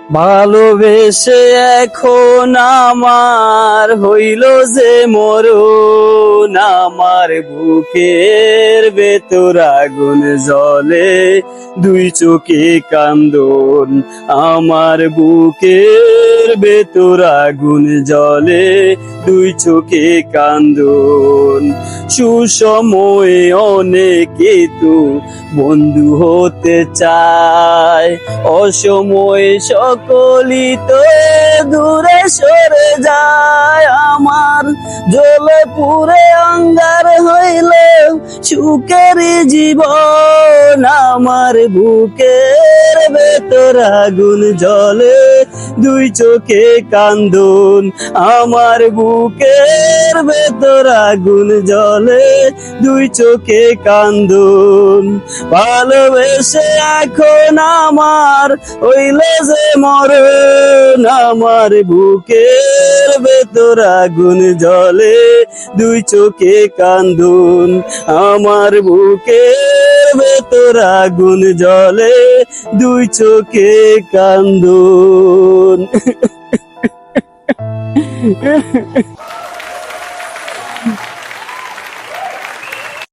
ভালোবেসে এখন আমার হইল যে মরণ, আমার বুকের ভেতর আগুন জ্বলে, দুই চোখে কান্দন। আমার বুকের ভেতর আগুন জ্বলে, দুই চোখে কান্দন। সুসময়ে অনেকে তো বন্ধু হতে চায়, অসময়ে সকলই তো দূরে সরে যায়। আমার জ্বলে পুড়ে অঙ্গার হইল সুখের জীবন, আমার বুকের ভেতর আগুন জ্বলে, দুই চোখে কান্দন। আমার বুকের ভেতর আগুন জ্বলে, দুই চোখে কান্দন। ভালোবেসে এখন আমার হইল যে মরণ, আমার বুকের ভেতর আগুন জ্বলে, দুই চোখে কান্দন। আমার বুকের ভেতর আগুন জ্বলে, দুই চোখে কান্দন।